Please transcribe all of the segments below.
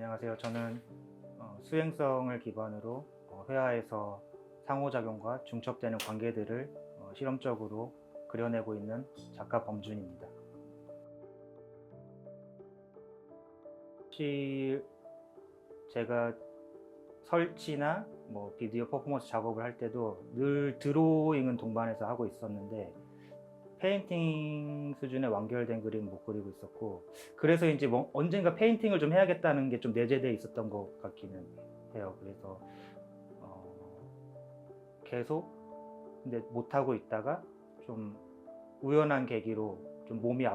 안녕하세요. 저는 수행성을 기반으로 회화에서 상호작용과 중첩되는 관계들을 실험적으로 그려내고 있는 작가 범준입니다. 혹시 제가 설치나 비디오 퍼포먼스 작업을 할 때도 늘 드로잉은 동반해서 하고 있었는데 페인팅 수준의 완결된 그림 못 그리고 있었고, 그래서 이제 언젠가 페인팅을 좀 해야겠다는 게 좀 내재되어 있었던 것 같기는 해요. 그래서 계속 근데 못 하고 있다가 좀 우연한 계기로 좀 몸이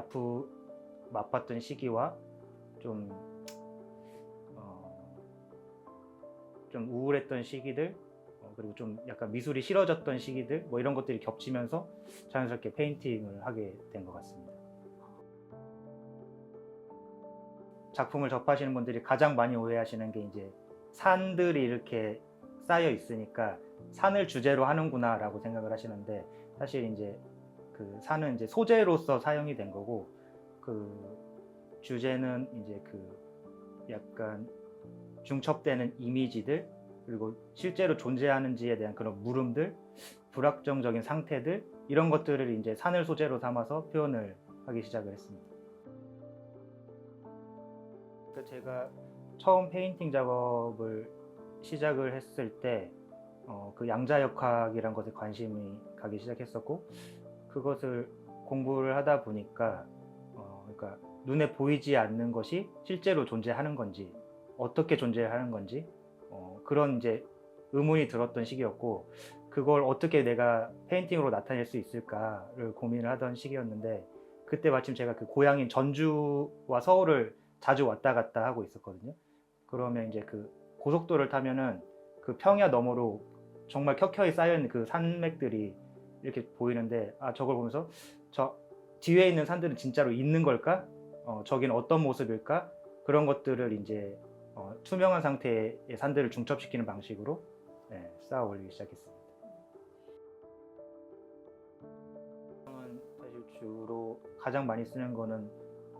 아팠던 시기와 좀 우울했던 시기들, 그리고 좀 약간 미술이 싫어졌던 시기들, 이런 것들이 겹치면서 자연스럽게 페인팅을 하게 된 것 같습니다. 작품을 접하시는 분들이 가장 많이 오해하시는 게 이제 산들이 이렇게 쌓여 있으니까 산을 주제로 하는구나 라고 생각을 하시는데, 사실 이제 그 산은 이제 소재로서 사용이 된 거고, 그 주제는 이제 그 약간 중첩되는 이미지들, 그리고 실제로 존재하는지에 대한 그런 물음들, 불확정적인 상태들, 이런 것들을 이제 산을 소재로 삼아서 표현을 하기 시작을 했습니다. 제가 처음 페인팅 작업을 시작을 했을 때 그 양자역학이란 것에 관심이 가기 시작했었고, 그것을 공부를 하다 보니까 그러니까 눈에 보이지 않는 것이 실제로 존재하는 건지, 어떻게 존재하는 건지, 그런 이제 의문이 들었던 시기였고, 그걸 어떻게 내가 페인팅으로 나타낼 수 있을까를 고민을 하던 시기였는데, 그때 마침 제가 그 고향인 전주와 서울을 자주 왔다 갔다 하고 있었거든요. 그러면 이제 그 고속도로를 타면은 그 평야 너머로 정말 켜켜이 쌓여있는 그 산맥들이 이렇게 보이는데, 저걸 보면서 저 뒤에 있는 산들은 진짜로 있는 걸까? 저긴 어떤 모습일까? 그런 것들을 이제 투명한 상태의 산들을 중첩시키는 방식으로 쌓아 올리기 시작했습니다. 사실 주로 가장 많이 쓰는 거는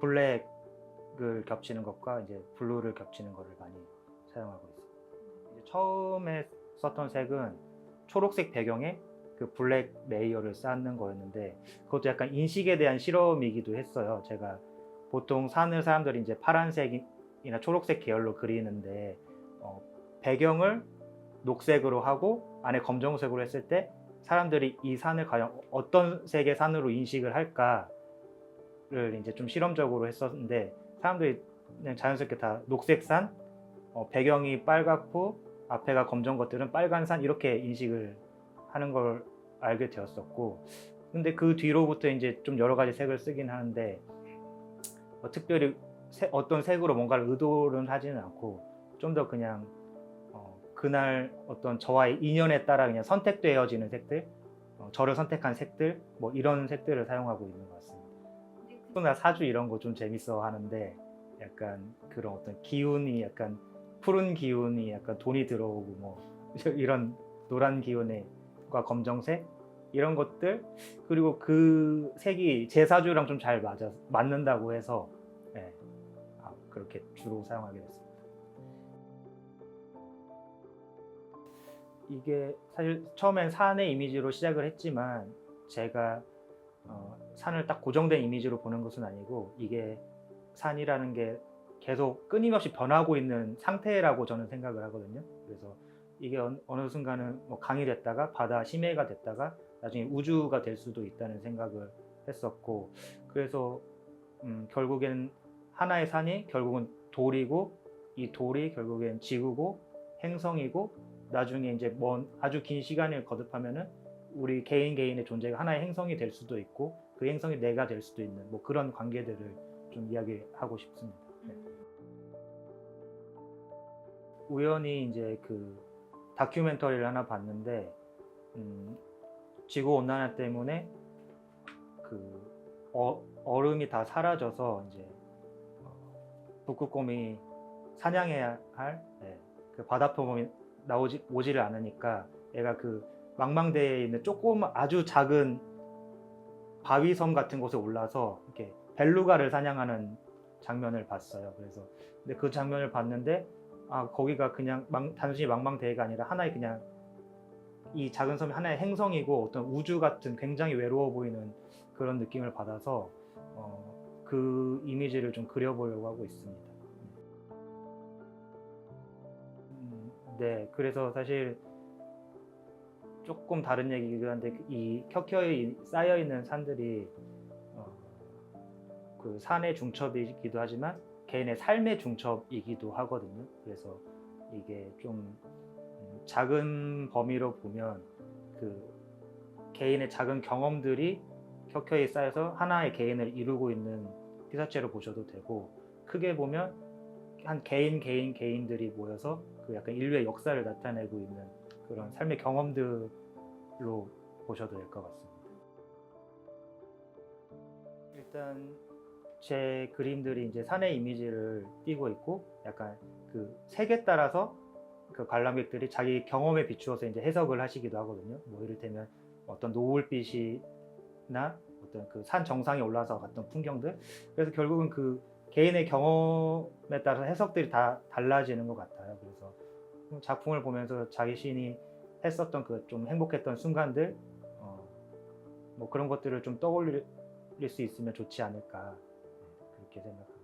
블랙을 겹치는 것과 이제 블루를 겹치는 것을 많이 사용하고 있습니다. 이제 처음에 썼던 색은 초록색 배경에 그 블랙 레이어를 쌓는 거였는데, 그것도 약간 인식에 대한 실험이기도 했어요. 제가 보통 산을 사람들이 이제 파란색이나 초록색 계열로 그리는데 배경을 녹색으로 하고 안에 검정색으로 했을 때 사람들이 이 산을 과연 어떤 색의 산으로 인식을 할까를 이제 좀 실험적으로 했었는데, 사람들이 그냥 자연스럽게 다 녹색 산, 배경이 빨갛고 앞에가 검정 것들은 빨간 산, 이렇게 인식을 하는 걸 알게 되었었고, 근데 그 뒤로부터 이제 좀 여러 가지 색을 쓰긴 하는데 특별히 어떤 색으로 뭔가를 의도를 하지는 않고, 좀 더 그냥 그날 어떤 저와의 인연에 따라 그냥 선택되어지는 색들, 저를 선택한 색들, 이런 색들을 사용하고 있는 것 같습니다. 나 사주 이런 거 좀 재밌어 하는데, 약간 그런 어떤 기운이, 약간 푸른 기운이 약간 돈이 들어오고 이런 노란 기운과 검정색, 이런 것들, 그리고 그 색이 제 사주랑 좀 잘 맞는다고 해서 그렇게 주로 사용하게 됐습니다. 이게 사실 처음엔 산의 이미지로 시작을 했지만, 제가 산을 딱 고정된 이미지로 보는 것은 아니고, 이게 산이라는 게 계속 끊임없이 변하고 있는 상태라고 저는 생각을 하거든요. 그래서 이게 어느 순간은 강이 됐다가 바다 심해가 됐다가 나중에 우주가 될 수도 있다는 생각을 했었고, 그래서 결국엔 하나의 산이 결국은 돌이고, 이 돌이 결국엔 지구고 행성이고, 나중에 이제 아주 긴 시간을 거듭하면은 우리 개인의 존재가 하나의 행성이 될 수도 있고, 그 행성이 내가 될 수도 있는 그런 관계들을 좀 이야기하고 싶습니다. 네. 우연히 이제 그 다큐멘터리를 하나 봤는데, 지구 온난화 때문에 그 얼음이 다 사라져서 이제 북극곰이 사냥해야 할 그 바다표범이 오지를 않으니까, 얘가 그 망망대해에 있는 아주 작은 바위섬 같은 곳에 올라서 이렇게 벨루가를 사냥하는 장면을 봤어요. 그래서 근데 그 장면을 봤는데 거기가 그냥 단순히 망망대해가 아니라 하나의 그냥 이 작은 섬이 하나의 행성이고 어떤 우주 같은 굉장히 외로워 보이는 그런 느낌을 받아서 그 이미지를 좀 그려보려고 하고 있습니다. 네, 그래서 사실 조금 다른 얘기긴 한데 이 켜켜이 쌓여 있는 산들이 그 산의 중첩이기도 하지만 개인의 삶의 중첩이기도 하거든요. 그래서 이게 좀 작은 범위로 보면 그 개인의 작은 경험들이 켜켜이 쌓여서 하나의 개인을 이루고 있는 피사체로 보셔도 되고, 크게 보면 한 개인들이 모여서 그 약간 인류의 역사를 나타내고 있는 그런 삶의 경험들로 보셔도 될 것 같습니다. 일단 제 그림들이 이제 산의 이미지를 띠고 있고, 약간 그 색에 따라서 그 관람객들이 자기 경험에 비추어서 이제 해석을 하시기도 하거든요. 뭐 이를테면 어떤 노을빛이나 어떤 그 산 정상에 올라서 봤던 풍경들. 그래서 결국은 그 개인의 경험에 따라서 해석들이 다 달라지는 것 같아요. 그래서 작품을 보면서 자신이 했었던 그 좀 행복했던 순간들, 뭐 그런 것들을 좀 떠올릴 수 있으면 좋지 않을까, 그렇게 생각합니다.